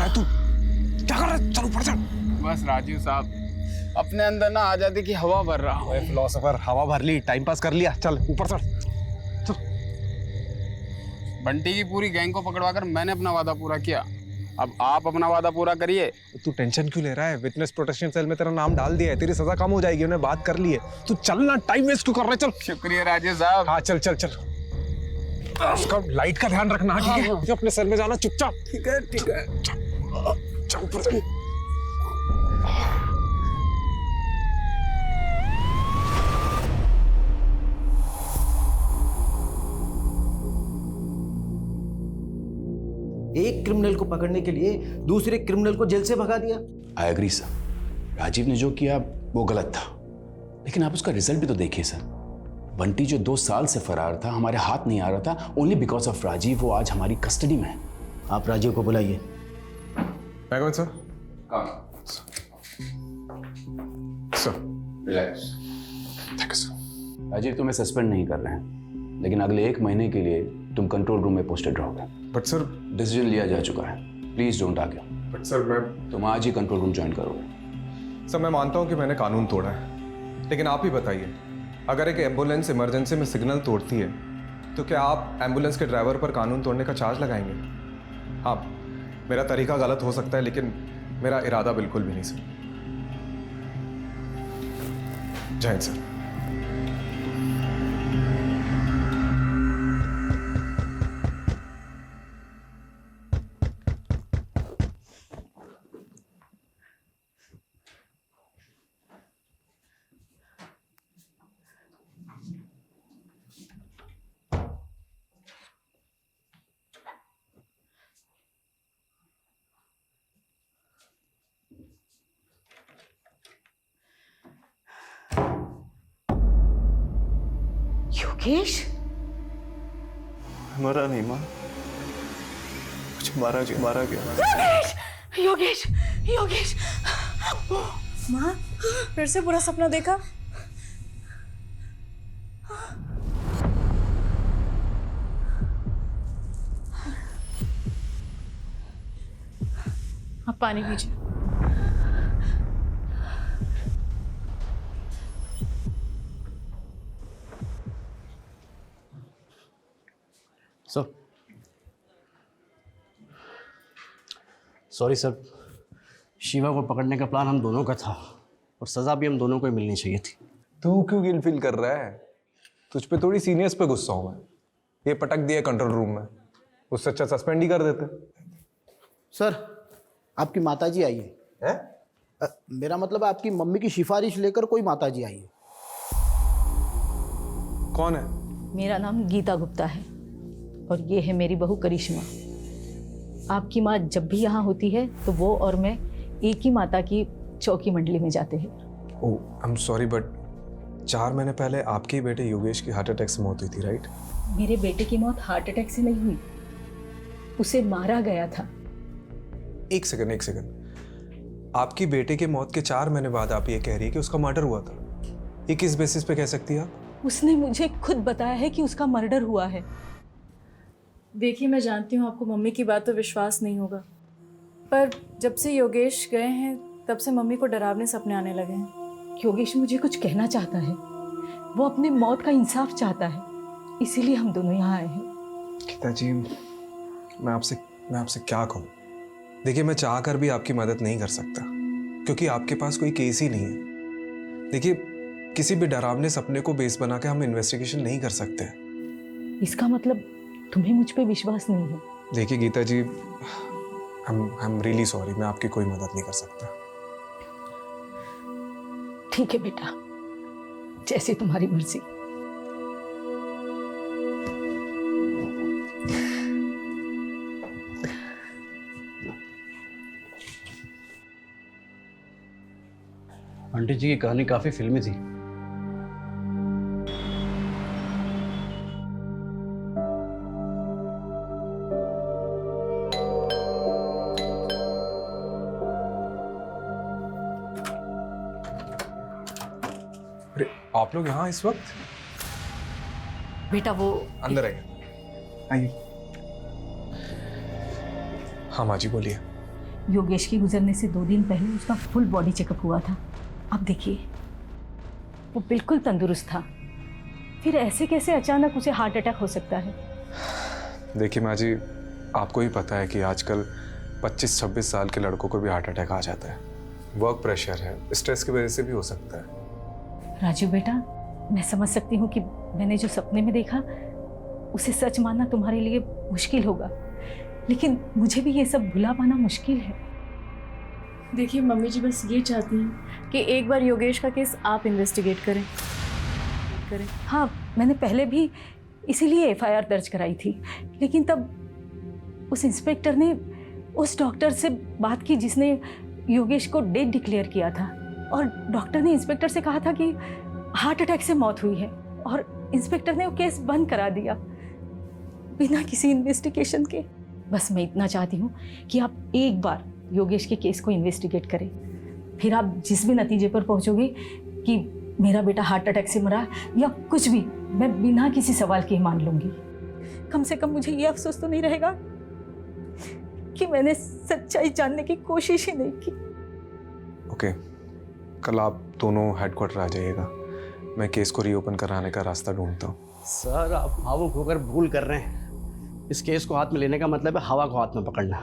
रहा है तू? क्या कर रहा है? चल ऊपर चढ़। बस राजीव साहब, अपने अंदर ना आजादी की हवा भर रहा हूँ। फिलोसोफर, हवा भर ली, टाइम पास कर लिया, चल ऊपर चढ़। बंटी की पूरी गैंग को पकड़वाकर मैंने अपना वादा पूरा किया, अब आप अपना वादा पूरा करिए। तू टेंशन क्यों ले रहा है? विटनेस प्रोटेक्शन सेल में तेरा नाम डाल दिया है, तेरी सजा कम हो जाएगी, उन्हें बात कर ली है। तू चल ना, टाइम वेस्ट क्यों कर रहा है? चल। शुक्रिया राजीव साहब। हाँ चल चल चल। उसका लाइट का ध्यान रखना, ठीक है? मुझे अपने सेल में जाना चुपचाप। ठीक है ठीक है। चल ऊपर चल। एक क्रिमिनल को पकड़ने के लिए दूसरे क्रिमिनल को जेल से भगा दिया। आई एग्री सर, राजीव ने जो किया वो गलत था, लेकिन आप उसका रिजल्ट भी तो देखिए सर। बंटी जो 2 साल से फरार था, हमारे हाथ नहीं आ रहा था, ओनली बिकॉज ऑफ राजीव वो आज हमारी कस्टडी में है। आप राजीव को बुलाइए। Sir. Sir relax. Thank you sir. Rajiv तुम्हें सस्पेंड नहीं कर रहे हैं, लेकिन अगले 1 महीने के लिए तुम कंट्रोल रूम में पोस्टेड रहोगे। But sir. डिसीजन लिया जा चुका है, please don't argue. But sir मैं तुम आज ही कंट्रोल रूम ज्वाइन करोगे। सर, मैं मानता हूँ कि मैंने कानून तोड़ा है, लेकिन आप ही बताइए, अगर एक एम्बुलेंस इमरजेंसी में सिग्नल तोड़ती है तो क्या आप एम्बुलेंस के ड्राइवर पर कानून तोड़ने का चार्ज लगाएंगे? हाँ, मेरा तरीका गलत हो सकता है, लेकिन मेरा इरादा बिल्कुल भी नहीं सर। जय हिंद सर। योगेश? मरा नहीं माँ, मुझे मारा गया। योगेश योगेश योगेश। माँ, फिर से बुरा सपना देखा? आप पानी पीजिए। सॉरी सर, शिवा को पकड़ने का प्लान हम दोनों का था और सज़ा भी हम दोनों को ही मिलनी चाहिए थी। तू क्यों गिल्ट फील कर रहा है? तुझ पे थोड़ी सीनियर्स पे गुस्सा हूं मैं। ये पटक दिया कंट्रोल रूम में, उससे अच्छा सस्पेंड ही कर देते। सर, आपकी माताजी आई है। मेरा मतलब आपकी मम्मी की सिफारिश लेकर कोई माताजी आई है। कौन है? मेरा नाम गीता गुप्ता है और ये है मेरी बहू करिश्मा। आपकी माँ जब भी यहाँ होती है तो वो और मैं एक ही माता की चौकी मंडली में जाते हैं। ओह, आई एम सॉरी, बट 4 महीने पहले आपके ही बेटे योगेश की हार्ट अटैक से मौत हुई थी, राइट? मेरे बेटे की मौत हार्ट अटैक से नहीं हुई, उसे मारा गया था। एक सेकंड। आपकी बेटे के मौत के 4 महीने बाद आप ये कह रही है कि उसका मर्डर हुआ था। ये किस बेसिस पे कह सकती है आप? उसने मुझे खुद बताया है कि उसका मर्डर हुआ है। देखिए, मैं जानती हूँ आपको मम्मी की बात पर विश्वास नहीं होगा, पर जब से योगेश गए हैं तब से मम्मी को डरावने सपने आने लगे हैं। योगेश मुझे कुछ कहना चाहता है, वो अपने मौत का इंसाफ चाहता है, इसीलिए हम दोनों यहाँ आए हैं। गीता जी, मैं आपसे क्या कहूँ? देखिए, मैं चाह कर भी आपकी मदद नहीं कर सकता, क्योंकि आपके पास कोई केस ही नहीं है। देखिए, किसी भी डरावने सपने को बेस बना के हम इन्वेस्टिगेशन नहीं कर सकते। इसका मतलब तुम्हें मुझ पे विश्वास नहीं है? देखिए गीता जी, आई एम रियली सॉरी, मैं आपकी कोई मदद नहीं कर सकता। ठीक है बेटा, जैसी तुम्हारी मर्जी। आंटी जी की कहानी काफी फिल्मी थी। आप लोग यहाँ इस वक्त? बेटा वो अंदर आइए। हाँ माँ जी बोलिए। योगेश के गुजरने से 2 दिन पहले उसका फुल बॉडी चेकअप हुआ था। अब देखिए, वो बिल्कुल तंदुरुस्त था, फिर ऐसे कैसे अचानक उसे हार्ट अटैक हो सकता है? देखिए माँ जी, आपको ही पता है कि आजकल 25-26 साल के लड़कों को भी हार्ट अटैक आ जाता है। वर्क प्रेशर है, स्ट्रेस की वजह से भी हो सकता है। राजू बेटा, मैं समझ सकती हूँ कि मैंने जो सपने में देखा उसे सच मानना तुम्हारे लिए मुश्किल होगा, लेकिन मुझे भी ये सब भुला पाना मुश्किल है। देखिए मम्मी जी बस ये चाहती हैं कि एक बार योगेश का केस आप इन्वेस्टिगेट करें। हाँ, मैंने पहले भी इसीलिए FIR दर्ज कराई थी, लेकिन तब उस इंस्पेक्टर ने उस डॉक्टर से बात की जिसने योगेश को डेड डिक्लेयर किया था, और डॉक्टर ने इंस्पेक्टर से कहा था कि हार्ट अटैक से मौत हुई है, और इंस्पेक्टर ने वो केस बंद करा दिया बिना किसी इन्वेस्टिगेशन के। बस मैं इतना चाहती हूँ कि आप एक बार योगेश के केस को इन्वेस्टिगेट करें, फिर आप जिस भी नतीजे पर पहुँचोगे कि मेरा बेटा हार्ट अटैक से मरा या कुछ भी, मैं बिना किसी सवाल के मान लूँगी। कम से कम मुझे ये अफसोस तो नहीं रहेगा कि मैंने सच्चाई जानने की कोशिश ही नहीं की। ओके, कल आप दोनों हेडक्वार्टर आ जाइएगा, मैं केस को रीओपन कराने का रास्ता ढूंढता हूँ। सर, आप भावुक होकर भूल कर रहे हैं। इस केस को हाथ में लेने का मतलब है हवा को हाथ में पकड़ना।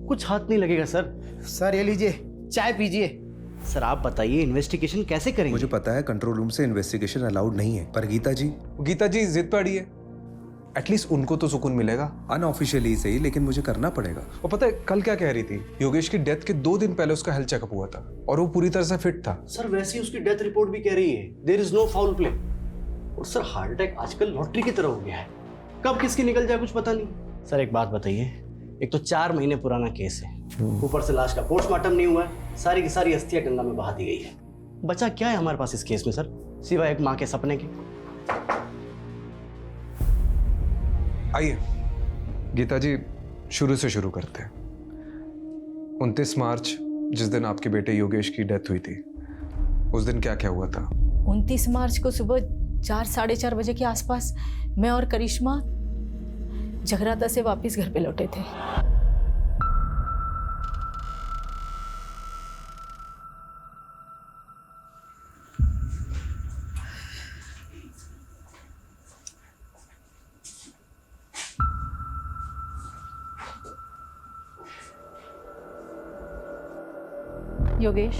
कुछ हाथ नहीं लगेगा सर। सर ये लीजिए, चाय पीजिए। सर आप बताइए, इन्वेस्टिगेशन कैसे करेंगे? मुझे पता है कंट्रोल रूम से इन्वेस्टिगेशन अलाउड नहीं है, पर गीता जी जिद पे अड़ी है, एटलीस्ट उनको तो सुकून मिलेगा। अनऑफिशियली सही, लेकिन मुझे करना पड़ेगा। और पता है कल क्या कह रही थी? योगेश की डेथ के 2 दिन पहले उसका हेल्थ चेकअप हुआ था और वो पूरी तरह से फिट था। सर वैसे ही उसकी डेथ रिपोर्ट भी कह रही है there is no foul play. और सर हार्ट अटैक आजकल लॉटरी की तरह हो गया है, कब किसकी निकल जाए कुछ पता नहीं। सर एक बात बताइए, एक तो 4 महीने पुराना केस है, ऊपर से लाश का पोस्टमार्टम नहीं हुआ है, सारी की सारी अस्थियां गंगा में बहा दी गई है। बचा क्या है हमारे पास इस केस में सर, सिवाय एक माँ के सपने के? आइए गीता जी, शुरू से शुरू करते हैं। 29 मार्च, जिस दिन आपके बेटे योगेश की डेथ हुई थी, उस दिन क्या क्या हुआ था? 29 मार्च को सुबह 4-4:30 बजे के आसपास मैं और करिश्मा जगराता से वापस घर पे लौटे थे। योगेश,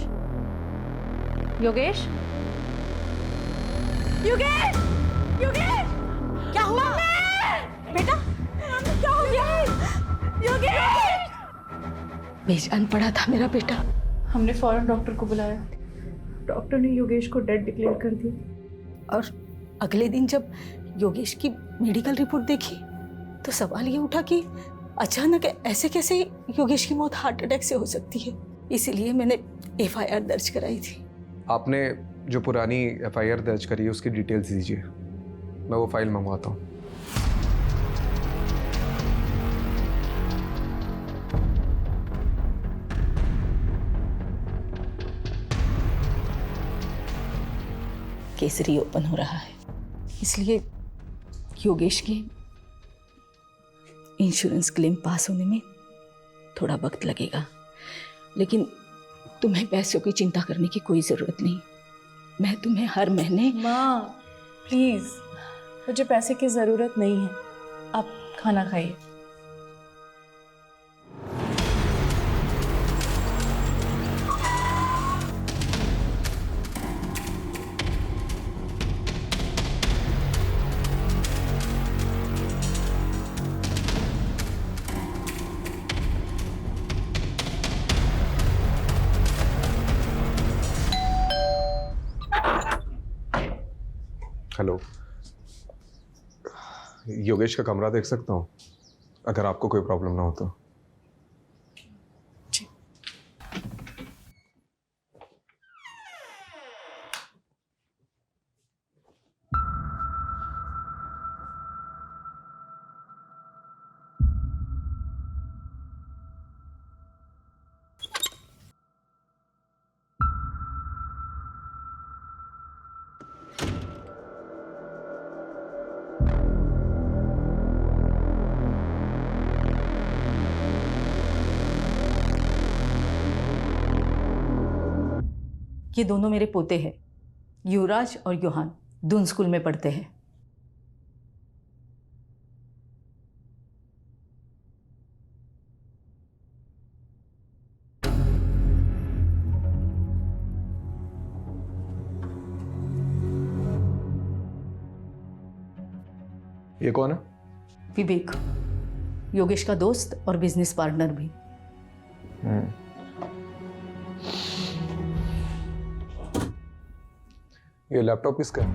योगेश, योगेश, योगेश, क्या हुआ? बेटा, क्या हो गया? योगेश! बेजान पड़ा था मेरा बेटा। हमने फौरन डॉक्टर को बुलाया, डॉक्टर ने योगेश को डेड डिक्लेयर कर दिया। और अगले दिन जब योगेश की मेडिकल रिपोर्ट देखी तो सवाल ये उठा कि अचानक ऐसे कैसे योगेश की मौत हार्ट अटैक से हो सकती है। इसीलिए मैंने FIR दर्ज कराई थी। आपने जो पुरानी FIR दर्ज करी है उसकी डिटेल्स दीजिए, मैं वो फाइल मंगवाता हूँ। केस रीओपन हो रहा है, इसलिए योगेश के इंश्योरेंस क्लेम पास होने में थोड़ा वक्त लगेगा, लेकिन तुम्हें पैसों की चिंता करने की कोई ज़रूरत नहीं। मैं तुम्हें हर महीने। माँ प्लीज़, मुझे पैसे की ज़रूरत नहीं है, आप खाना खाइए। हेलो, योगेश का कमरा देख सकता हूँ अगर आपको कोई प्रॉब्लम ना हो तो? ये दोनों मेरे पोते हैं, युवराज और योहान, दून स्कूल में पढ़ते हैं। ये कौन है? विवेक, योगेश का दोस्त और बिजनेस पार्टनर भी। ये लैपटॉप किसका है?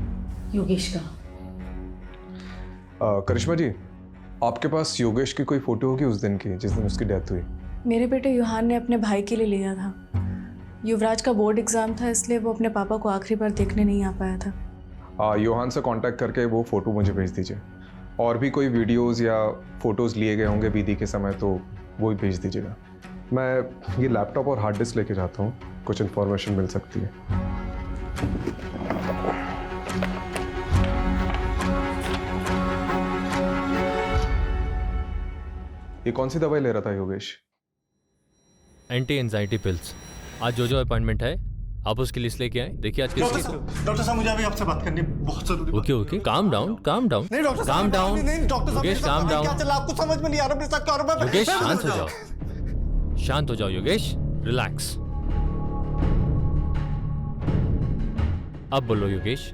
योगेश का। करिश्मा जी, आपके पास योगेश की कोई फोटो होगी उस दिन की जिस दिन उसकी डेथ हुई? मेरे बेटे युहान ने अपने भाई के लिए लिया था। युवराज का बोर्ड एग्ज़ाम था, इसलिए वो अपने पापा को आखिरी बार देखने नहीं आ पाया था। योहान से कांटेक्ट करके वो फ़ोटो मुझे भेज दीजिए। और भी कोई वीडियोस या फोटोज़ लिए गए होंगे विधि के समय तो वो भी भेज दीजिएगा। मैं ये लैपटॉप और हार्ड डिस्क लेके जाता हूँ, कुछ इन्फॉर्मेशन मिल सकती है। ये कौन सी दवाई ले रहा था योगेश? Anti anxiety pills. आज जो अपॉइंटमेंट है आप उसकी लिस्ट लेके आए। देखिए आज किसकी। डॉक्टर साहब मुझे अभी आपसे बात करनी है, बहुत जरूरी। Okay calm down calm down नहीं डॉक्टर साहब, काम डाउन। नहीं डॉक्टर साहब, योगेश काम डाउन। क्या चला आपको समझ में नहीं आ रहा मेरे साथ क्या हो रहा है? योगेश शांत हो जाओ, शांत हो जाओ योगेश, रिलैक्स। अब बोलो योगेश,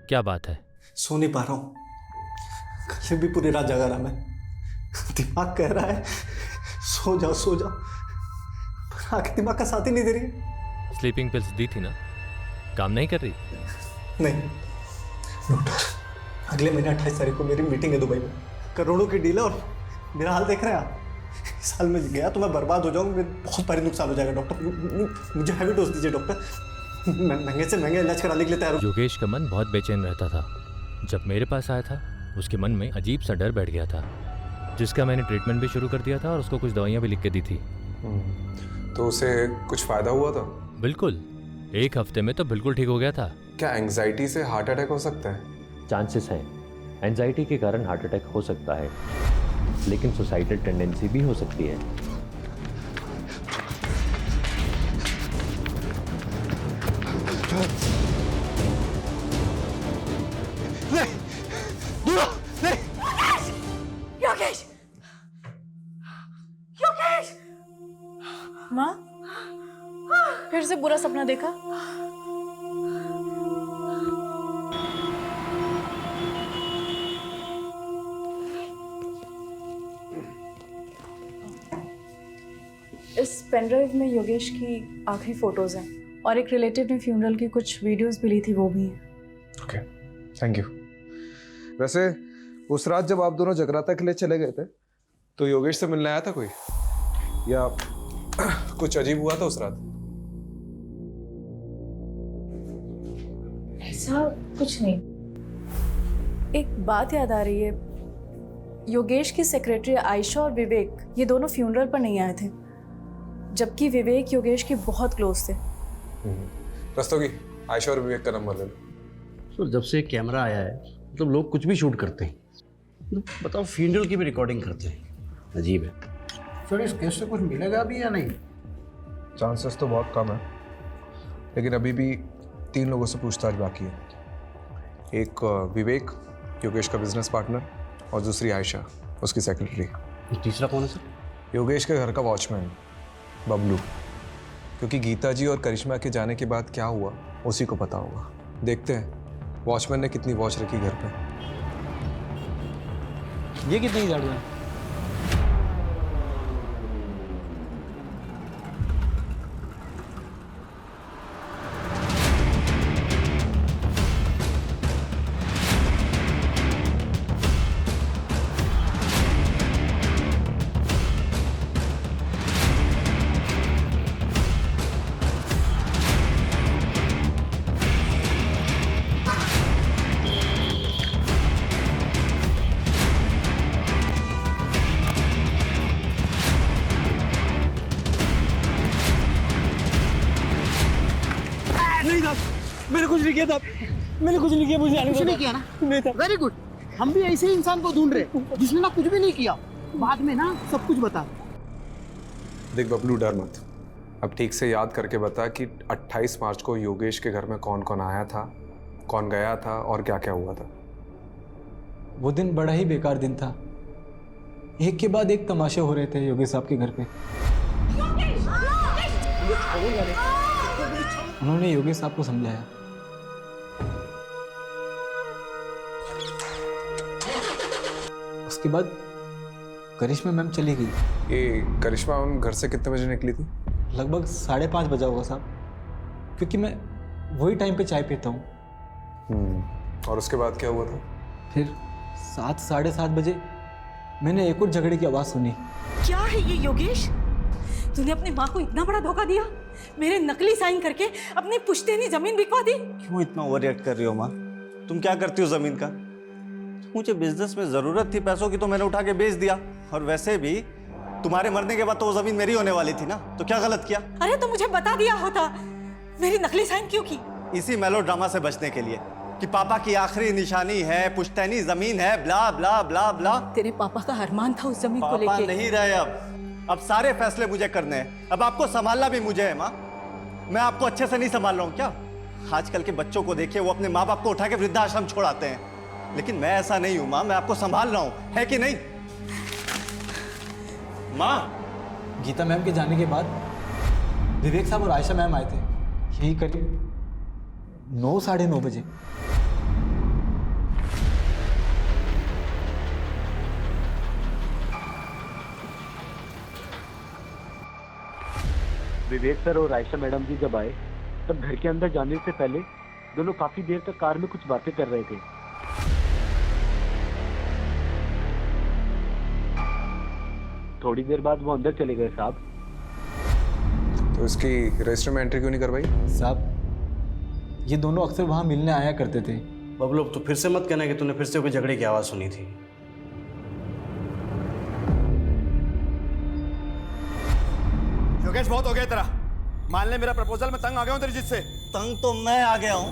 क्या बात है? सो नहीं पा रहा हूँ, कल भी पूरी रात जगा रहा मैं। दिमाग कह रहा है सो जाओ सो जाओ, पर आंखें दिमाग का साथ ही नहीं दे रही। स्लीपिंग पिल्स दी थी ना, काम नहीं कर रही? नहीं डॉक्टर, अगले महीने 28 तारीख को मेरी मीटिंग है दुबई में। करोड़ों की डील है और मेरा हाल देख रहे हैं आप। इस साल में गया तो मैं बर्बाद हो जाऊंगा, बहुत भारी नुकसान हो जाएगा। डॉक्टर मुझे हैवी डोज दीजिए डॉक्टर, मैं महंगे से महंगा इलाज कराने के लिए तैयार हूँ। योगेश का मन बहुत बेचैन रहता था। जब मेरे पास आया था उसके मन में अजीब सा डर बैठ गया था, जिसका मैंने ट्रीटमेंट भी शुरू कर दिया था और उसको कुछ दवाइयाँ भी लिख के दी थी। तो उसे कुछ फ़ायदा हुआ था? बिल्कुल, 1 हफ्ते में तो बिल्कुल ठीक हो गया था। क्या एंग्जाइटी से हार्ट अटैक हो सकता है? चांसेस हैं, एंजाइटी के कारण हार्ट अटैक हो सकता है, लेकिन सुसाइडल टेंडेंसी भी हो सकती है। योगेश! योगेश! माँ, फिर से बुरा सपना देखा? इस पेनड्राइव में योगेश की आखिरी फोटोज हैं और एक रिलेटिव ने फ्यूनरल की कुछ वीडियोस भी ली थी, वो भी हैं। Okay, thank you. वैसे उस रात जब आप दोनों जगराता के लिए चले गए थे तो योगेश से मिलने आया था कोई, या कुछ अजीब हुआ था उस रात? ऐसा कुछ नहीं। एक बात याद आ रही है, योगेश की सेक्रेटरी आयशा और विवेक ये दोनों फ्यूनरल पर नहीं आए थे, जबकि विवेक योगेश के बहुत क्लोज थे। रस्तोगी, आयशा और विवेक का नंबर ले लो। सर जब से कैमरा आया है मतलब लोग कुछ भी शूट करते हैं, बताओ फ्यूनरल की भी रिकॉर्डिंग करते हैं, अजीब है। सर इस केस से कुछ मिलेगा भी या नहीं? चांसेस तो बहुत कम है, लेकिन अभी भी 3 लोगों से पूछताछ बाकी है। एक विवेक, योगेश का बिजनेस पार्टनर, और दूसरी आयशा, उसकी सेक्रेटरी। तीसरा कौन है सर? योगेश के घर का वॉचमैन बबलू, क्योंकि गीता जी और करिश्मा के जाने के बाद क्या हुआ उसी को पता होगा। देखते हैं वॉचमैन ने कितनी वॉच रखी घर पे। ये कितनी गाड़ियाँ? मैंने कुछ नहीं किया था, मैंने कुछ नहीं किया, मुझे कुछ नहीं किया ना? नहीं था। वेरी गुड, हम भी ऐसे ही इंसान को ढूंढ रहे जिसने ना कुछ भी नहीं किया, बाद में ना सब कुछ बता। देख बबलू, डर मत, अब ठीक से याद करके बता कि 28 मार्च को योगेश के घर में कौन कौन आया था, कौन गया था और क्या क्या हुआ था। वो दिन बड़ा ही बेकार दिन था। एक के बाद एक तमाशे हो रहे थे योगेश साहब के घर पे। उन्होंने योगेश साहब को समझाया। उसके बाद करिश्मा मैम चली गई। ये करिश्मा मैम घर से कितने बजे निकली थी? लगभग 5:30 बजा होगा साहब, क्योंकि मैं वही टाइम पे चाय पीता हूँ। और उसके बाद क्या हुआ था? फिर 7 साढ़े 7 बजे मैंने एक और झगड़े की आवाज़ सुनी। क्या है ये योगेश? तूने अपनी माँ को इतना बड़ा धोखा दिया, मेरे नकली साइन करके अपनी पुश्तैनी जमीन बिकवा दी। क्यों इतना ओवर रिएक्ट कर रही हो माँ? तुम क्या करती हो जमीन का? मुझे बिजनेस में जरूरत थी पैसों की तो मैंने उठा के बेच दिया, और वैसे भी तुम्हारे मरने के बाद तो वो जमीन मेरी होने वाली थी ना, तो क्या गलत किया? अरे तो मुझे बता दिया होता, मेरी नकली साइन क्यों की? इसी मेलोड्रामा से बचने के लिए कि पापा की आखिरी निशानी है, पुश्तैनी जमीन है, ब्ला ब्ला ब्ला ब्ला। तेरे पापा का अरमान था उस जमीन को पापा लेके। नहीं रहे अब सारे फैसले मुझे करने हैं। अब आपको संभालना भी मुझे है माँ। मैं आपको अच्छे से नहीं संभाल रहा हूँ क्या? आजकल के बच्चों को देखिए, वो अपने माँ बाप को उठा के वृद्धाश्रम छोड़ आते हैं, लेकिन मैं ऐसा नहीं हूँ माँ। मैं आपको संभाल रहा हूँ, है कि नहीं माँ? गीता मैम के जाने के बाद विवेक साहब और आयशा मैम आए थे, यही करीब 9 साढ़े 9 बजे। विवेक सर और आयशा मैडम जी जब आए तब घर के अंदर जाने से पहले दोनों काफी देर तक कार में कुछ बातें कर रहे थे। थोड़ी देर बाद वो अंदर चले गए साहब। तो इसकी रजिस्टर में एंट्री क्यों नहीं करवाई? साहब ये दोनों अक्सर वहां मिलने आया करते थे। बबलू तो फिर से मत कहना कि तूने फिर से कोई झगड़े की आवाज सुनी थी। योगेश बहुत हो गया तेरा। मान ले मेरा प्रपोजल, मैं तंग आ गया हूं तेरी जिद से। तंग तो मैं आ गया हूं,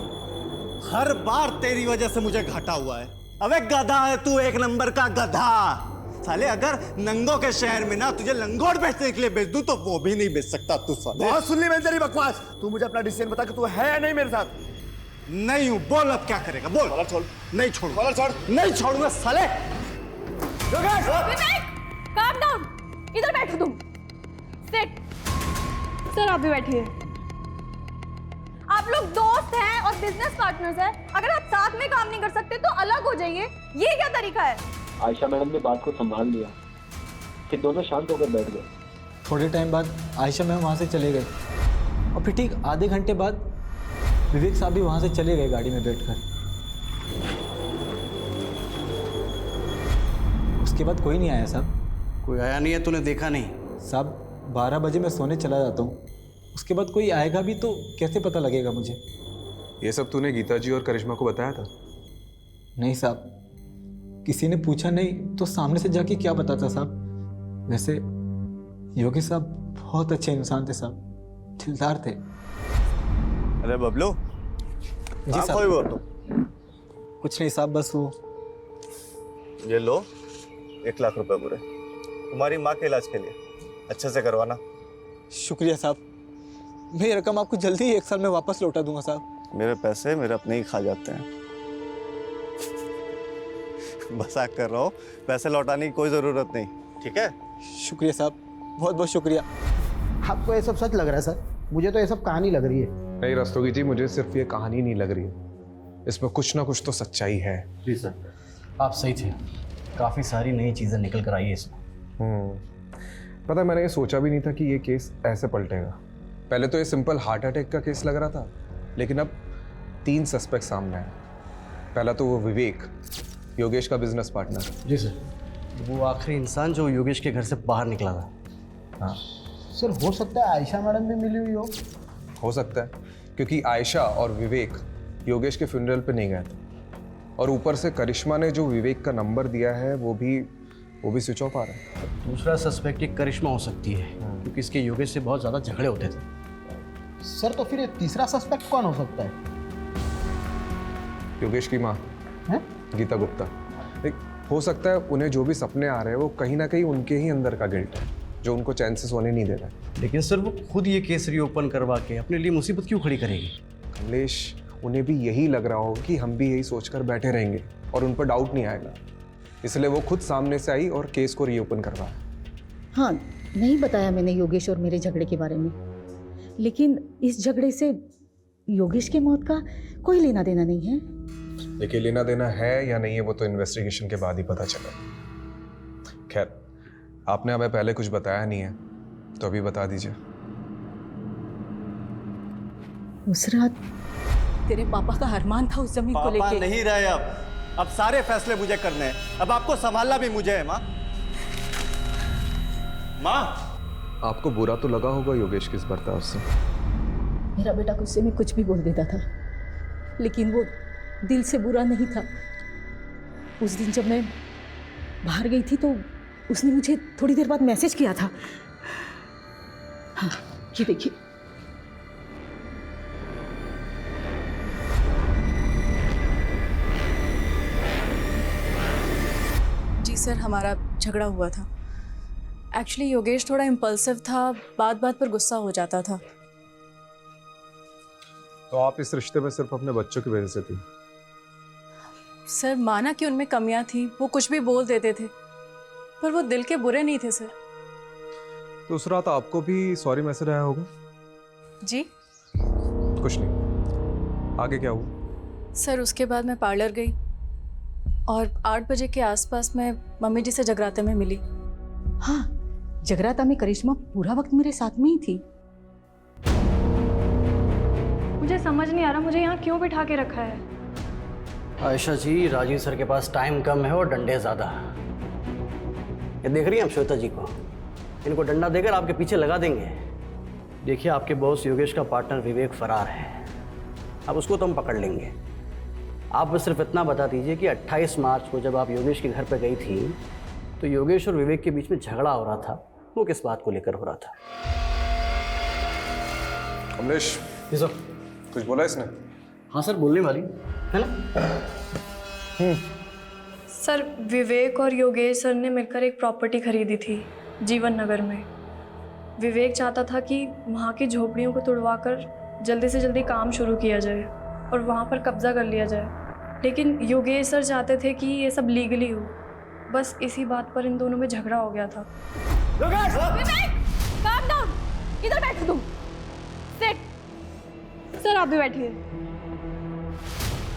हर बार तेरी वजह से मुझे घाटा हुआ है। अबे गधा है तू, एक नंबर का गधा। साले अगर नंगों के शहर में ना तुझे लंगोट बेचने के लिए बेच दूं तो वो भी नहीं बेच सकता तू। बहुत सुन ली मैंने तेरी बकवास। तू मुझे अपना डिसीजन बता कि तू है या नहीं मेरे साथ। नहीं हूं, बोल अब क्या करेगा बोल। कॉलर छोड़। नहीं छोड़, कॉलर छोड़। नहीं छोड़ूंगा साले। योगेश काम डाउन, इधर बैठो तुम। सिट। सर आप भी बैठिए। आप लोग दोस्त हैं और बिजनेस पार्टनर्स हैं। अगर आप साथ में काम नहीं कर सकते तो अलग हो जाइए। ये क्या तरीका है? आयशा मैडम ने बात को संभाल लिया, फिर दोनों शांत होकर बैठ गए। थोड़े टाइम बाद आयशा मैम वहाँ से चले गए, और फिर ठीक आधे घंटे बाद विवेक साहब भी वहाँ से चले गए गाड़ी में बैठकर। उसके बाद कोई नहीं आया साहब। कोई आया नहीं है? तूने देखा नहीं? साहब 12 बजे मैं सोने चला जाता हूँ, उसके बाद कोई आएगा भी तो कैसे पता लगेगा मुझे? ये सब तूने गीता जी और करिश्मा को बताया था? नहीं साहब, किसी ने पूछा नहीं तो सामने से जाके क्या बताता साहब। वैसे योगी साहब बहुत अच्छे इंसान थे साहब, दिलदार थे। अरे बबलू जी साहब। कोई वो तो कुछ नहीं साहब, बस वो। ये लो 1 लाख रुपए पूरे तुम्हारी माँ के इलाज के लिए, अच्छे से करवाना। शुक्रिया साहब, मैं ये रकम आपको जल्दी ही 1 साल में वापस लौटा दूंगा साहब। मेरे पैसे मेरे अपने ही खा जाते हैं। मजाक कर रहा हूँ, पैसे लौटाने की कोई जरूरत नहीं, ठीक है? शुक्रिया साहब, बहुत बहुत शुक्रिया। आपको ये सब सच लग रहा है सर? मुझे तो ये सब कहानी लग रही है। नहीं रस्तोगी जी, मुझे सिर्फ ये कहानी नहीं लग रही है, इसमें कुछ ना कुछ तो सच्चाई है। जी सर, आप सही थे। काफ़ी सारी नई चीज़ें निकल कर आई है इसमें। पता है मैंने ये सोचा भी नहीं था कि ये केस ऐसे पलटेगा। पहले तो ये सिंपल हार्ट अटैक का केस लग रहा था, लेकिन अब 3 सस्पेक्ट सामने आए। पहला तो वो विवेक, योगेश का बिजनेस पार्टनर। जी सर, वो आखिरी इंसान जो योगेश के घर से बाहर निकला था। हाँ सर हो सकता है आयशा मैडम भी मिली हुई हो सकता है, क्योंकि आयशा और विवेक योगेश के फ्यूनरल पे नहीं गए थे, और ऊपर से करिश्मा ने जो विवेक का नंबर दिया है वो भी स्विच ऑफ आ रहा है। दूसरा सस्पेक्ट एक करिश्मा हो सकती है, क्योंकि इसके योगेश से बहुत ज़्यादा झगड़े होते थे। सर तो फिर ये तीसरा सस्पेक्ट कौन हो सकता है? योगेश की माँ है? गीता गुप्ता। हो सकता है उन्हें जो भी सपने आ रहे हैं वो कहीं ना कहीं उनके ही अंदर का गिल्ट है। जो उनको चैन से सोने नहीं दे रहा है। लेकिन सर वो खुद ये केस रीओपन करवा के अपने लिए मुसीबत क्यों खड़ी करेगी? कमलेश, उन्हें भी यही लग रहा होगा कि हम भी यही सोचकर बैठे रहेंगे और उन पर डाउट नहीं आएगा, इसलिए वो खुद सामने से आई और केस को रीओपन करवाया। हाँ, नहीं बताया मैंने योगेश और मेरे झगड़े के बारे में, लेकिन इस झगड़े से योगेश की मौत का कोई लेना देना नहीं है। देखिए, लेना देना है या नहीं है वो तो इन्वेस्टिगेशन के बाद ही पता चला। खैर, आपने हमें पहले कुछ बताया नहीं है तो अभी बता दीजिए। उस रात तेरे पापा का अरमान था उस जमीन को पापा लेके। नहीं रहे अब सारे फैसले मुझे करने हैं। अब आपको संभालना भी मुझे है माँ। माँ, आपको बुरा तो लगा होगा योगेश किस बर्ताव से। मेरा बेटा गुस्से में कुछ भी बोल देता था, लेकिन वो दिल से बुरा नहीं था। उस दिन जब मैं बाहर गई थी तो उसने मुझे थोड़ी देर बाद मैसेज किया था। हाँ, ये देखिए। जी सर, हमारा झगड़ा हुआ था। एक्चुअली योगेश थोड़ा इम्पल्सिव था, बात बात पर गुस्सा हो जाता था। तो आप इस रिश्ते में सिर्फ अपने बच्चों की वजह से थी? सर, माना कि उनमें कमियां थी, वो कुछ भी बोल देते थे, पर वो दिल के बुरे नहीं थे सर। तो उस रात आपको भी सॉरी मैसेज आया होगा? जी कुछ नहीं, आगे क्या हुआ? सर, उसके बाद मैं पार्लर गई और 8 बजे के आसपास मैं मम्मी जी से जगराते में मिली। हाँ, जगराता में करिश्मा पूरा वक्त मेरे साथ में ही थी। मुझे समझ नहीं आ रहा मुझे यहाँ क्यों बिठा के रखा है। आयशा जी, राजीव सर के पास टाइम कम है और डंडे ज़्यादा। ये देख रही हैं आप श्वेता जी को? इनको डंडा देकर आपके पीछे लगा देंगे। देखिए, आपके बॉस योगेश का पार्टनर विवेक फरार है। अब उसको तो हम पकड़ लेंगे। आप बस सिर्फ इतना बता दीजिए कि 28 मार्च को जब आप योगेश के घर पर गई थी तो योगेश और विवेक के बीच में झगड़ा हो रहा था, वो किस बात को लेकर हो रहा था? कमलेश, जी सर। कुछ बोला इसने? हाँ सर, बोलने वाली है ना। सर, विवेक और योगेश सर ने मिलकर एक प्रॉपर्टी खरीदी थी जीवन नगर में। विवेक चाहता था कि वहाँ की झोपड़ियों को तुड़वाकर जल्दी से जल्दी काम शुरू किया जाए और वहाँ पर कब्जा कर लिया जाए, लेकिन योगेश सर चाहते थे कि ये सब लीगली हो। बस इसी बात पर इन दोनों में झगड़ा हो गया था। विवेक, calm down, इधर बैठो तुम। Sit. सर, आप भी बैठिए।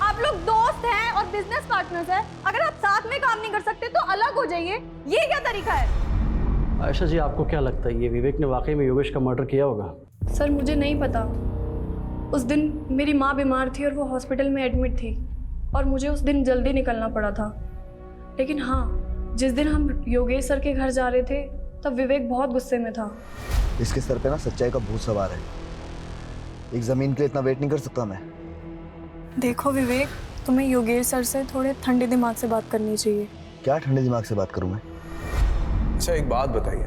आप लोग दोस्त हैं और बिजनेस पार्टनर्स हैं। अगर आप साथ में काम नहीं कर सकते तो अलग हो जाइए। ये क्या तरीका है? आयशा जी, आपको क्या लगता है ये विवेक ने वाकई में योगेश का मर्डर किया होगा? सर, मुझे नहीं पता। उस दिन मेरी माँ बीमार थी और वो हॉस्पिटल में एडमिट थी और मुझे उस दिन जल्दी निकलना पड़ा था। लेकिन हाँ, जिस दिन हम योगेश सर के घर जा रहे थे तब विवेक बहुत गुस्से में था। इसके सर पे ना सच्चाई का भूत सवार है। एक जमीन के लिए इतना वेट नहीं कर सकता मैं। देखो विवेक, तुम्हें योगेश सर से थोड़े ठंडे दिमाग से बात करनी चाहिए। क्या ठंडे दिमाग से बात करूं मैं? अच्छा, एक बात बताइए,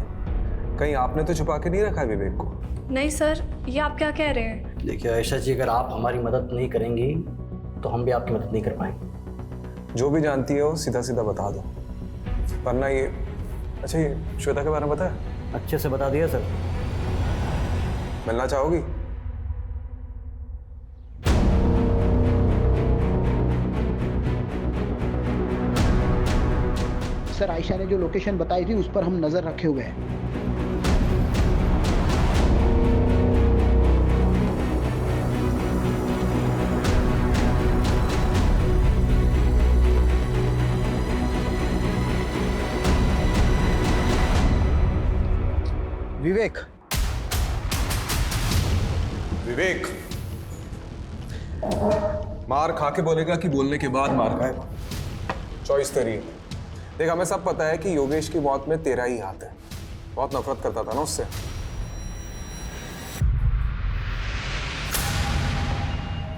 कहीं आपने तो छुपा के नहीं रखा है विवेक को? नहीं सर, ये आप क्या कह रहे हैं? देखिए आयशा जी, अगर आप हमारी मदद नहीं करेंगी तो हम भी आपकी मदद नहीं कर पाएंगे। जो भी जानती हो सीधा सीधा बता दो, वरना ये। अच्छा, ये श्वेता के बारे में पता है? अच्छे से बता दिया सर। मिलना चाहोगी? सर, आयशा ने जो लोकेशन बताई थी उस पर हम नजर रखे हुए हैं। विवेक, विवेक मार खा के बोलेगा कि बोलने के बाद मार खाएगा? चॉइस तेरी है। देख, हमें सब पता है कि योगेश की मौत में तेरा ही हाथ है। बहुत नफरत करता था ना उससे।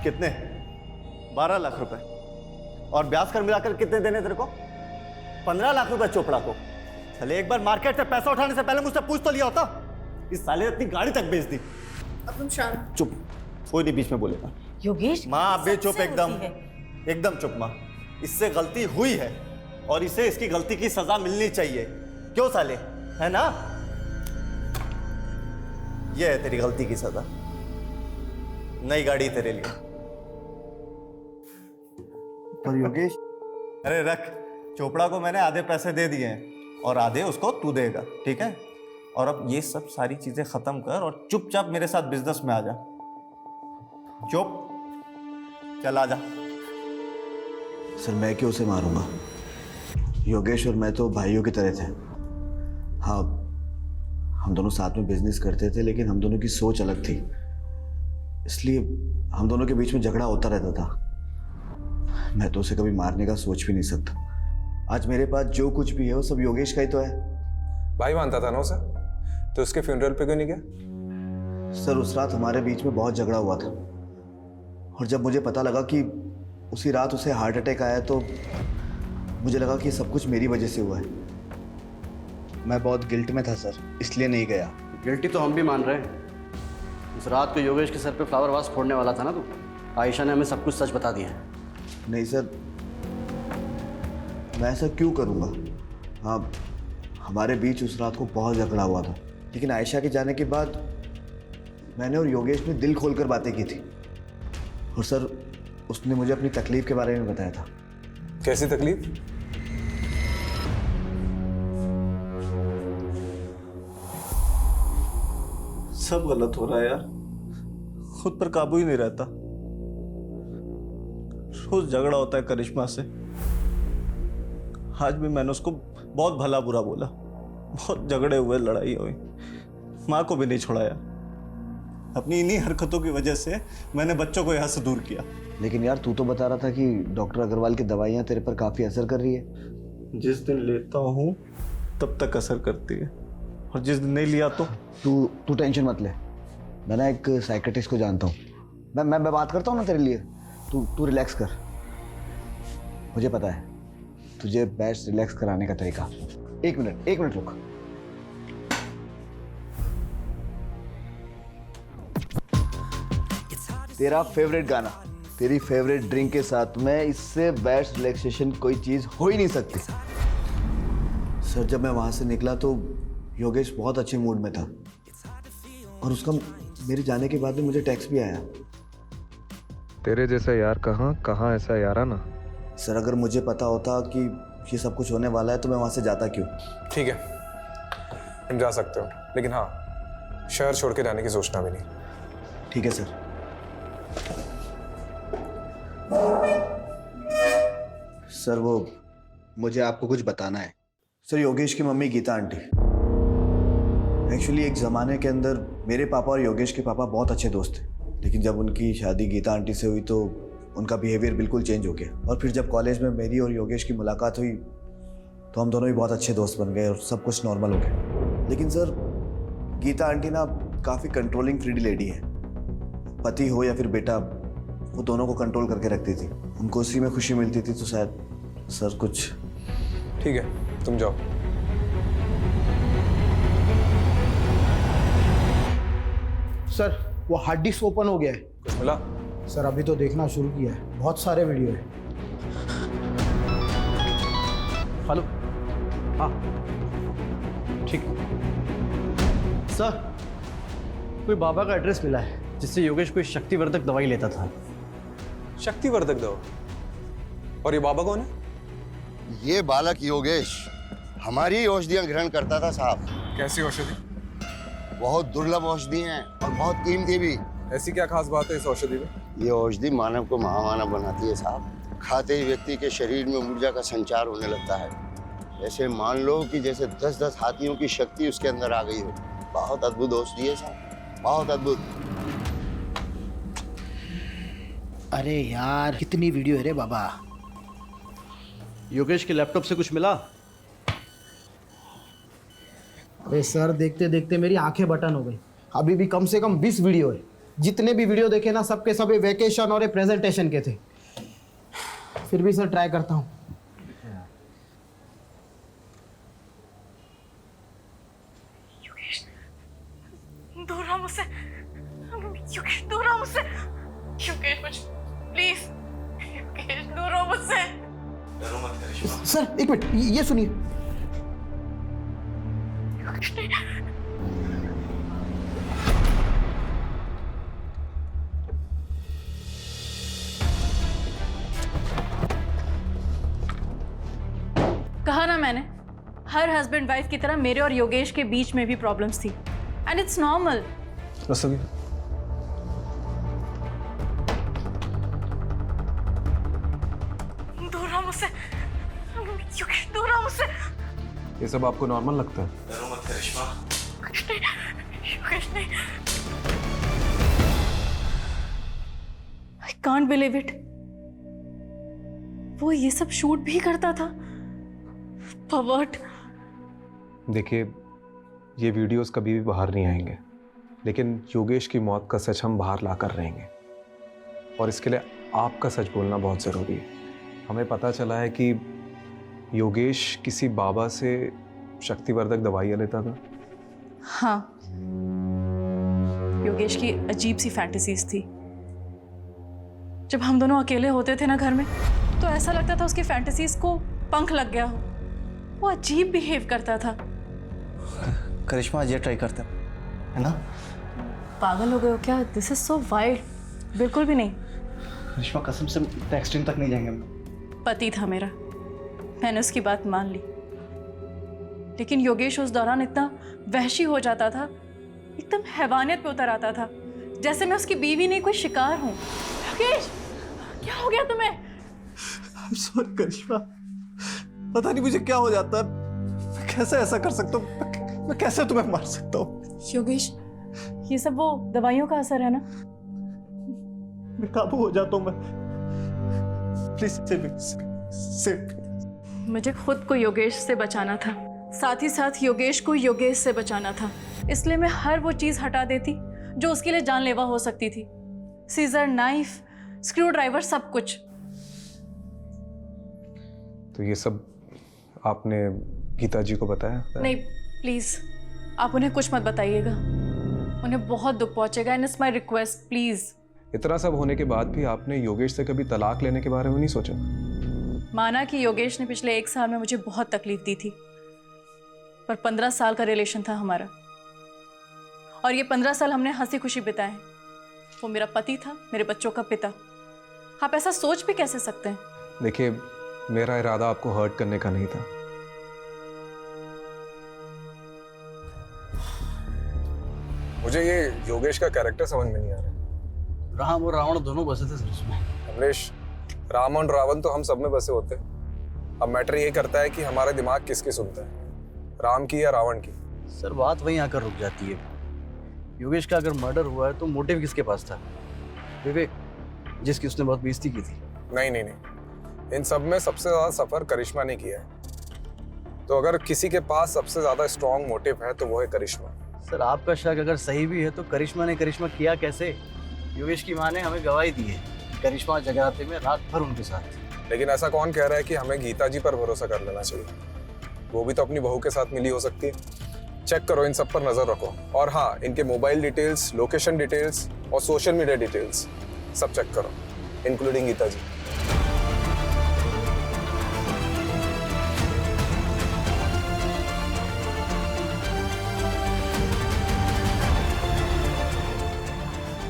कितने? 12 लाख रुपए। और ब्याज कर मिलाकर कितने देने तेरे को? 15 लाख रुपए चोपड़ा को। चले, एक बार मार्केट से पैसा उठाने से पहले मुझसे पूछ तो लिया होता। इस साले ने अपनी गाड़ी तक बेच दी। अब तुम शांत। चुप, कोई नहीं बीच में बोलेगा। योगेश, माँ आप भी चुप, एकदम चुप माँ। इससे गलती हुई है और इसे इसकी गलती की सजा मिलनी चाहिए। क्यों साले, है ना? ये है तेरी गलती की सजा। नई गाड़ी तेरे लिए। पर योगेश, अरे रख, चोपड़ा को मैंने आधे पैसे दे दिए हैं और आधे उसको तू देगा, ठीक है? और अब ये सब सारी चीजें खत्म कर और चुपचाप मेरे साथ बिजनेस में आ जा। चुप, चल आ जा। सर मैं क्यों उसे मारूंगा? योगेश और मैं तो भाइयों की तरह थे। हाँ, हम दोनों साथ में बिजनेस करते थे, लेकिन हम दोनों की सोच अलग थी, इसलिए हम दोनों के बीच में झगड़ा होता रहता था। मैं तो उसे कभी मारने का सोच भी नहीं सकता। आज मेरे पास जो कुछ भी है वो सब योगेश का ही तो है। भाई मानता था ना उसे, तो उसके फ्यूनरल पे क्यों नहीं गया? सर उस रात हमारे बीच में बहुत झगड़ा हुआ था, और जब मुझे पता लगा कि उसी रात उसे हार्ट अटैक आया तो मुझे लगा कि सब कुछ मेरी वजह से हुआ है। मैं बहुत गिल्ट में था सर, इसलिए नहीं गया। गिल्टी तो हम भी मान रहे हैं। उस रात को योगेश के सर पे फ्लावर वास फोड़ने वाला था ना तू। आयशा ने हमें सब कुछ सच बता दिया है। नहीं सर, मैं ऐसा क्यों करूँगा? हाँ, हमारे बीच उस रात को बहुत झगड़ा हुआ था, लेकिन आयशा के जाने के बाद मैंने और योगेश ने दिल खोलकर बातें की थी। और सर उसने मुझे अपनी तकलीफ के बारे में बताया था। कैसी तकलीफ? सब गलत हो रहा है यार, खुद पर काबू ही नहीं रहता। रोज झगड़ा होता है करिश्मा से। आज भी मैंने उसको बहुत भला बुरा बोला, बहुत झगड़े हुए, लड़ाई हुई, माँ को भी नहीं छोड़ाया। अपनी इन्हीं हरकतों की वजह से मैंने बच्चों को यहाँ से दूर किया। लेकिन यार तू तो बता रहा था कि डॉक्टर अग्रवाल की दवाइयाँ तेरे पर काफ़ी असर कर रही है। जिस दिन लेता हूँ तब तक असर करती है, और जिस दिन नहीं लिया तो तू टेंशन मत ले। मैं ना एक साइकेट्रिस्ट को जानता हूँ। मैं बात करता हूँ ना तेरे लिए। तू रिलैक्स कर। मुझे पता है तुझे बेस्ट रिलैक्स कराने का तरीका। एक मिनट रुक। तेरा फेवरेट गाना, तेरी फेवरेट ड्रिंक के साथ में इससे बेस्ट रिलैक्सेशन कोई चीज़ हो ही नहीं सकती। सर जब मैं वहाँ से निकला तो योगेश बहुत अच्छे मूड में था, और उसका मेरे जाने के बाद में मुझे टेक्स्ट भी आया। तेरे जैसा यार कहाँ ऐसा यार आना। सर अगर मुझे पता होता कि ये सब कुछ होने वाला है तो मैं वहाँ से जाता क्यों? ठीक है, तुम जा सकते हो, लेकिन हाँ, शहर छोड़ के जाने की सोचना भी नहीं। ठीक है सर। सर वो मुझे आपको कुछ बताना है। सर योगेश की मम्मी गीता आंटी, एक्चुअली एक ज़माने के अंदर मेरे पापा और योगेश के पापा बहुत अच्छे दोस्त थे, लेकिन जब उनकी शादी गीता आंटी से हुई तो उनका बिहेवियर बिल्कुल चेंज हो गया। और फिर जब कॉलेज में मेरी और योगेश की मुलाकात हुई तो हम दोनों ही बहुत अच्छे दोस्त बन गए और सब कुछ नॉर्मल हो गया। लेकिन सर गीता आंटी ना काफ़ी कंट्रोलिंग फ्रीडी लेडी है। पति हो या फिर बेटा, वो दोनों को कंट्रोल करके रखती थी। उनको उसी में खुशी मिलती थी, तो शायद सर कुछ। ठीक है, तुम जाओ। सर वो हार्ड डिस्क ओपन हो गया है। कुछ मिला? सर अभी तो देखना शुरू किया है, बहुत सारे वीडियो है। हेलो, हाँ ठीक। सर कोई बाबा का एड्रेस मिला है जिससे योगेश कोई शक्तिवर्धक दवाई लेता था। शक्तिवर्धक दवा? और ये बाबा कौन है? ये बालक योगेश हमारी औषधियां ग्रहण करता था साहब। कैसी औषधि? बहुत दुर्लभ औषधि हैं और बहुत कीमती भी। ऐसी क्या खास बात है इस औषधि में? ये औषधि मानव को महामानव बनाती है साहब। खाते ही व्यक्ति के शरीर में ऊर्जा का संचार होने लगता है। ऐसे मान लो कि जैसे 10-10 हाथियों की शक्ति उसके अंदर आ गई हो। बहुत अद्भुत औषधि है साहब, बहुत अद्भुत। अरे यार कितनी वीडियो है रे बाबा। योगेश के लैपटॉप से कुछ मिला? अरे सर देखते देखते मेरी आंखें बटन हो गई। अभी भी कम से कम 20 वीडियो है। जितने भी वीडियो देखे ना सबके सब वेकेशन और प्रेजेंटेशन के थे। फिर भी सर ट्राई करता हूँ। दूर रहो मुझसे, योगेश दूर रहो मुझसे। योगेश मुझ प्लीज, योगेश दूर रहो मुझसे। सर एक मिनट, ये सुनिए। हर हस्बैंड वाइफ की तरह मेरे और योगेश के बीच में भी प्रॉब्लम्स थी, एंड इट्स नॉर्मल। रस्तोगी, दूर रहो मुझसे योगेश, दूर रहो मुझसे। ये सब आपको नॉर्मल लगता है? डरो मत करिश्मा। योगेश नहीं, I can't believe it। वो ये सब शूट भी करता था, परवर्ट। देखिए, ये वीडियोस कभी भी बाहर नहीं आएंगे, लेकिन योगेश की मौत का सच हम बाहर ला कर रहेंगे, और इसके लिए आपका सच बोलना बहुत ज़रूरी है। हमें पता चला है कि योगेश किसी बाबा से शक्तिवर्धक दवाइयाँ लेता था। हाँ, योगेश की अजीब सी फैंटेसीज थी। जब हम दोनों अकेले होते थे ना घर में, तो ऐसा लगता था उसकी फैंटेसीज को पंख लग गया हो। वो अजीब बिहेव करता था। करिश्मा आज ये ट्राई करते हैं, है ना? पागल हो गए हो क्या? This is so wild. बिल्कुल भी नहीं। करिश्मा कसम से एक्सट्रीम तक नहीं जाएंगे हम। पति था मेरा, मैंने उसकी बात मान ली, लेकिन योगेश उस दौरान इतना वहशी हो जाता था, एकदम हैवानियत पे उतर आता था, जैसे मैं उसकी बीवी नहीं कोई शिकार हूं। योगेश, क्या हो गया तुम्हें? I'm sorry करिश्मा, पता नहीं मुझे क्या हो जाता है। मैं कैसे ऐसा कर सकता हूँ? मैं कैसे तुम्हें मार सकता हूँ? योगेश, ये सब वो दवाइयों का असर है ना? मैं काबू हो जाता हूँ। मैं प्लीज सेव। मुझे खुद को योगेश से बचाना था, साथ ही साथ योगेश को योगेश से बचाना था। इसलिए मैं हर वो चीज़ हटा देती जो उसके लिए जानलेवा हो सकती थी। सीजर, नाइफ, स्क्रू ड्राइवर, सब कुछ। तो ये सब आपने गीता जी को बताया? नहीं, प्लीज़ आप उन्हें कुछ मत बताइएगा, उन्हें बहुत दुख पहुंचेगा, and it's my request, please. इतना सब होने के बाद भी आपने योगेश से कभी तलाक लेने के बारे में नहीं सोचा? माना कि योगेश ने पिछले 1 साल में मुझे बहुत तकलीफ दी थी, पर 15 साल का रिलेशन था हमारा, और ये 15 साल हमने हंसी खुशी बिताए। वो मेरा पति था, मेरे बच्चों का पिता। आप ऐसा सोच भी कैसे सकते हैं? देखिए, मेरा इरादा आपको हर्ट करने का नहीं था। मुझे ये योगेश का कैरेक्टर समझ में नहीं आ रहा। राम और रावण दोनों बसे थे सर उसमें। अमरीश, राम और रावण तो हम सब में बसे होते हैं। अब मैटर ये करता है कि हमारा दिमाग किसकी सुनता है, राम की या रावण की। सर बात वहीं आकर रुक जाती है। योगेश का अगर मर्डर हुआ है तो मोटिव किसके पास था? विवेक, जिसकी उसने बहुत बेइज्जती की थी। नहीं नहीं नहीं, इन सब में सबसे ज्यादा सफर करिश्मा ने किया है। तो अगर किसी के पास सबसे ज्यादा स्ट्रॉन्ग मोटिव है तो वो है करिश्मा। सर आपका शक अगर सही भी है तो करिश्मा ने करिश्मा किया कैसे? योगेश की माँ ने हमें गवाही दी है, करिश्मा जगराते में रात भर उनके साथ। लेकिन ऐसा कौन कह रहा है कि हमें गीता जी पर भरोसा कर लेना चाहिए? वो भी तो अपनी बहू के साथ मिली हो सकती है। चेक करो, इन सब पर नजर रखो, और हाँ, इनके मोबाइल डिटेल्स, लोकेशन डिटेल्स और सोशल मीडिया डिटेल्स सब चेक करो, इंक्लूडिंग गीता जी।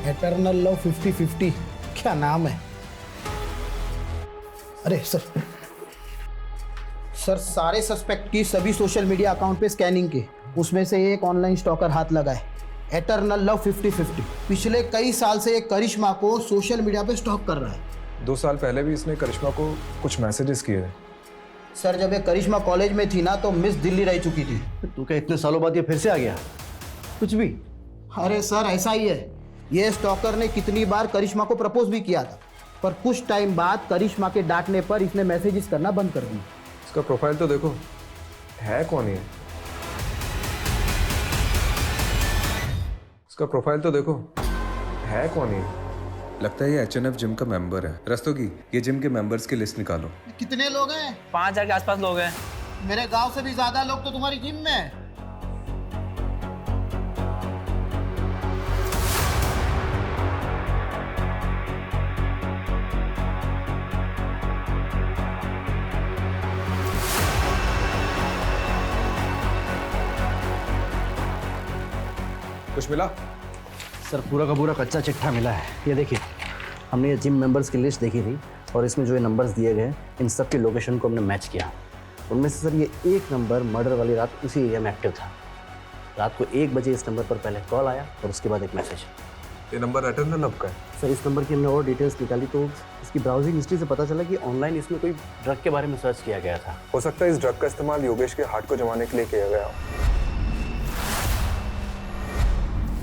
एटर्नल लव 50-50 क्या नाम है? अरे सर सारे सस्पेक्ट की सभी सोशल मीडिया अकाउंट पे स्कैनिंग की, उसमें से एक ऑनलाइन स्टॉकर हाथ लगा है। एटर्नल लव 50-50 पिछले कई साल से एक करिश्मा को सोशल मीडिया पे स्टॉक कर रहा है। 2 साल पहले भी इसने करिश्मा को कुछ मैसेजेस किए थे। सर जब ये करिश्मा कॉलेज में थी ना तो मिस दिल्ली रह चुकी थी। तू क्या इतने सालों बाद ये फिर से आ गया? कुछ भी? अरे सर ऐसा ही है, ये स्टॉकर ने कितनी बार करिश्मा को प्रपोज भी किया था, पर कुछ टाइम बाद करिश्मा के डांटने पर इसने मैसेजेस करना बंद कर दिया। इसका प्रोफाइल तो देखो, है कौन ये? इसका प्रोफाइल तो देखो, है कौन ये? लगता है ये HNF जिम का मेंबर है। रस्तोगी, ये जिम के मेंबर्स की लिस्ट निकालो। कितने लोग हैं? 5000 के आसपास लोग हैं। मेरे गांव से भी ज्यादा लोग तो तुम्हारी जिम में हैं। कुछ मिला? सर पूरा का पूरा कच्चा चिट्ठा मिला है। ये देखिए, हमने ये जिम मेंबर्स की लिस्ट देखी थी और इसमें जो ये नंबर्स दिए गए इन सब की लोकेशन को हमने मैच किया। उनमें से सर ये एक नंबर मर्डर वाली रात उसी एरिया में एक्टिव था। रात को 1 बजे इस नंबर पर पहले कॉल आया और उसके बाद एक मैसेज। ये नंबर एटर्नल लव का है? सर इस नंबर की हमने और डिटेल्स निकाली तो इसकी ब्राउजिंग हिस्ट्री से पता चला कि ऑनलाइन इसमें कोई ड्रग के बारे में सर्च किया गया था। हो सकता है इस ड्रग का इस्तेमाल योगेश के हार्ट को जमाने के लिए किया गया हो,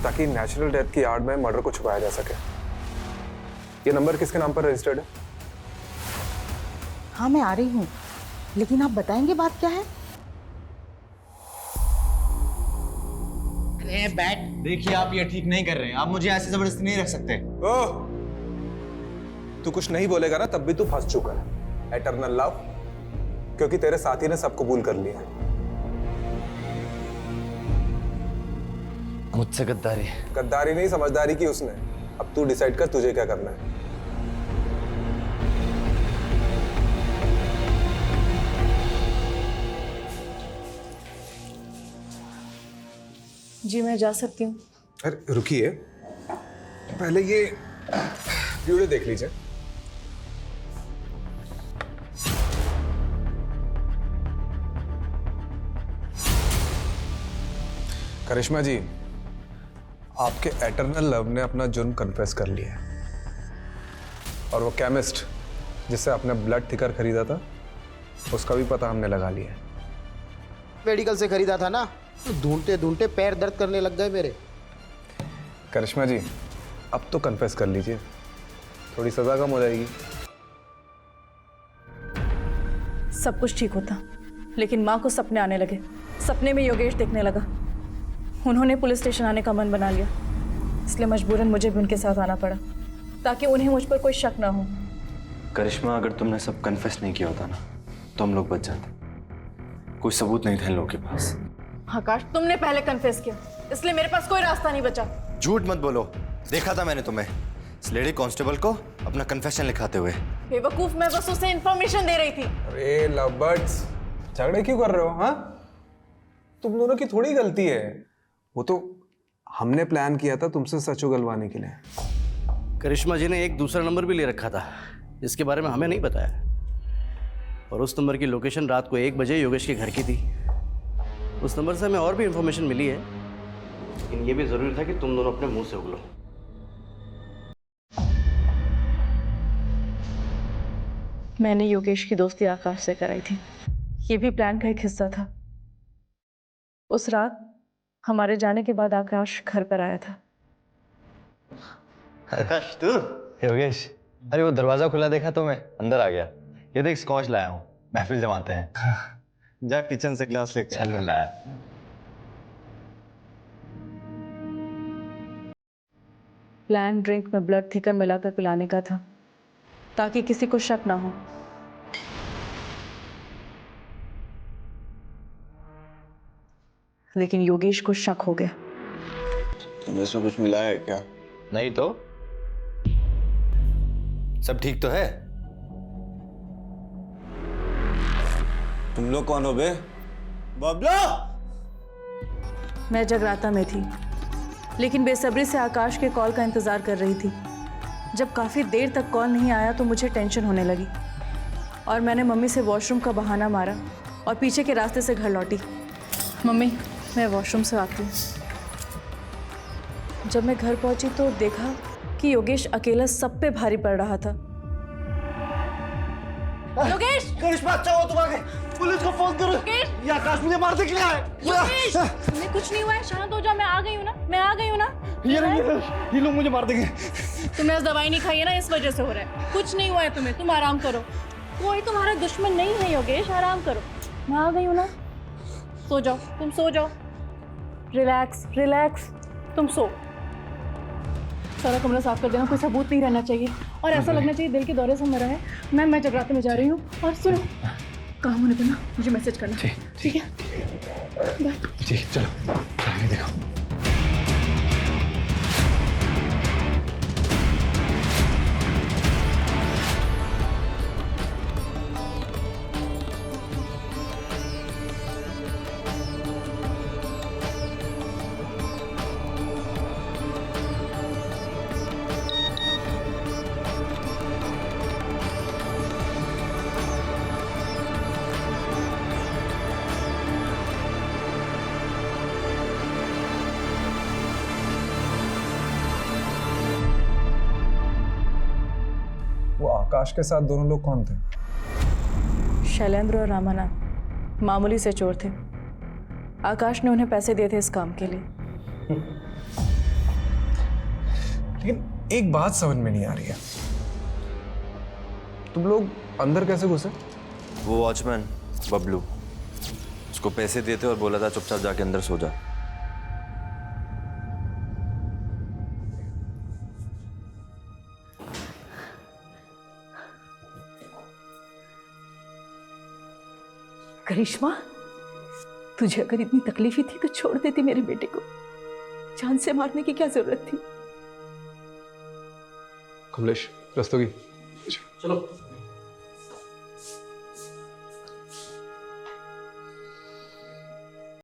ताकि नेचुरल डेथ की आड़ में मर्डर को छुपाया जा सके। ये नंबर किसके नाम पर रजिस्टर्ड है? हाँ मैं आ रही हूँ, लेकिन आप बताएंगे बात क्या है? अरे बैठ, देखिए आप ये ठीक नहीं कर रहे हैं। आप मुझे ऐसे जबरदस्ती नहीं रख सकते। ओह, तू कुछ नहीं बोलेगा ना तब भी तू फंस चुका है। एटर्नल लव, क्योंकि तेरे साथी ने सब कबूल कर लिया। मुझसे गद्दारी? गद्दारी नहीं, समझदारी की उसने। अब तू डिसाइड कर तुझे क्या करना है। जी मैं जा सकती हूँ। अरे रुकिए, पहले ये वीडियो देख लीजिए। करिश्मा जी, आपके एटर्नल लव ने अपना जुर्म कन्फेस कर लिया है, और वो केमिस्ट जिससे आपने ब्लड थिकर खरीदा था उसका भी पता हमने लगा लिया है। मेडिकल से खरीदा था ना, तो ढूंढते ढूंढते पैर दर्द करने लग गए मेरे। करिश्मा जी, अब तो कन्फेस कर लीजिए, थोड़ी सजा कम हो जाएगी। सब कुछ ठीक होता, लेकिन माँ को सपने आने लगे। सपने में योगेश देखने लगा। उन्होंने पुलिस स्टेशन आने का मन बना लिया, इसलिए मजबूरन मुझे भी उनके साथ आना पड़ा, ताकि उन्हें मुझ पर कोई शक ना हो। करिश्मा, अगर तुमने सब कन्फेस नहीं किया होता ना तो हम लोग बच जाते। कोई सबूत नहीं थे इन लोगों के पास। आकाश, तुमने पहले कन्फेस किया, इसलिए मेरे पास कोई रास्ता नहीं बचा। झूठ मत बोलो, देखा था मैंने तुम्हें इस लेडी कांस्टेबल को अपना कन्फेशन लिखाते हुए। बेवकूफ, मैं बस उसे इन्फॉर्मेशन दे रही थी। अरे लवबर्ड्स, झगड़े क्यों कर रहे हो? हाँ, तुम दोनों की थोड़ी गलती है। वो तो हमने प्लान किया था तुमसे सच उगलवाने के लिए। करिश्मा जी ने एक दूसरा नंबर भी ले रखा था, जिसके बारे में हमें नहीं बताया, और उस नंबर की लोकेशन रात को 1 बजे योगेश के घर की थी। उस नंबर से हमें और भी इंफॉर्मेशन मिली है, लेकिन ये भी जरूरी था कि तुम दोनों अपने मुंह से उगलो। मैंने योगेश की दोस्ती आकाश से कराई थी, ये भी प्लान का एक हिस्सा था। उस रात हमारे जाने के बाद आकाश घर पर आया था। आकाश, तू? योगेश, अरे वो दरवाजा खुला देखा तो मैं अंदर आ गया। ये देख स्कॉच लाया हूँ, महफिल जमाते हैं। जा किचन से ग्लास लेके चल लाया। प्लान ड्रिंक में ब्लड थिकर मिलाकर पिलाने का था, ताकि किसी को शक ना हो। लेकिन योगेश को शक हो गया। तुमने इसमें कुछ मिलाया है क्या? नहीं तो सब ठीक तो है। तुम लोग कौन हो बे? बबला! मैं जगराता में थी, लेकिन बेसब्री से आकाश के कॉल का इंतजार कर रही थी। जब काफ़ी देर तक कॉल नहीं आया तो मुझे टेंशन होने लगी, और मैंने मम्मी से वॉशरूम का बहाना मारा और पीछे के रास्ते से घर लौटी। मम्मी, मैं वॉशरूम से आती हूँ। जब मैं घर पहुंची तो देखा कि योगेश अकेला सब पे भारी पड़ रहा था। योगेश! करिश्मा, अच्छा हो तुम आ गए। पुलिस को फोन करो। ये आकाश मुझे मारने के लिए आए। योगेश! तुम्हें कुछ नहीं हुआ है, शांत हो जाओ। मैं आ गई हूँ ना, मैं आ गई हूँ ना। ये लोग मुझे मार देंगे। तुमने आज दवाई नहीं खाई है ना, इस वजह से हो रहा है। कुछ नहीं हुआ है तुम्हें, तुम आराम करो। कोई तुम्हारा दुश्मन नहीं है योगेश, आराम करो। मैं आ गई हूँ ना, सो जाओ, तुम सो जाओ। रिलैक्स रिलैक्स, तुम सो। सारा कमरा साफ कर देना, कोई सबूत नहीं रहना चाहिए, और ऐसा लगना चाहिए दिल के दौरे से मरा है। मैं जगराते में जा रही हूँ, और सुनो, काम होने पर ना मुझे मैसेज करना। ठीक है? बाय। ठीक, चलो देखो। आकाश के साथ दोनों लोग कौन थे? शैलेंद्र और रामानाथ मामूली से चोर थे। आकाश ने उन्हें पैसे दिए थे इस काम के लिए। लेकिन एक बात समझ में नहीं आ रही है, तुम लोग अंदर कैसे घुसे? वो वॉचमैन बबलू, उसको पैसे देते और बोला था चुपचाप जाके अंदर सो जा। करिश्मा, तुझे अगर इतनी तकलीफ ही थी तो छोड़ देती मेरे बेटे को, जान से मारने की क्या जरूरत थी? कमलेश, रस्तोगी, चलो।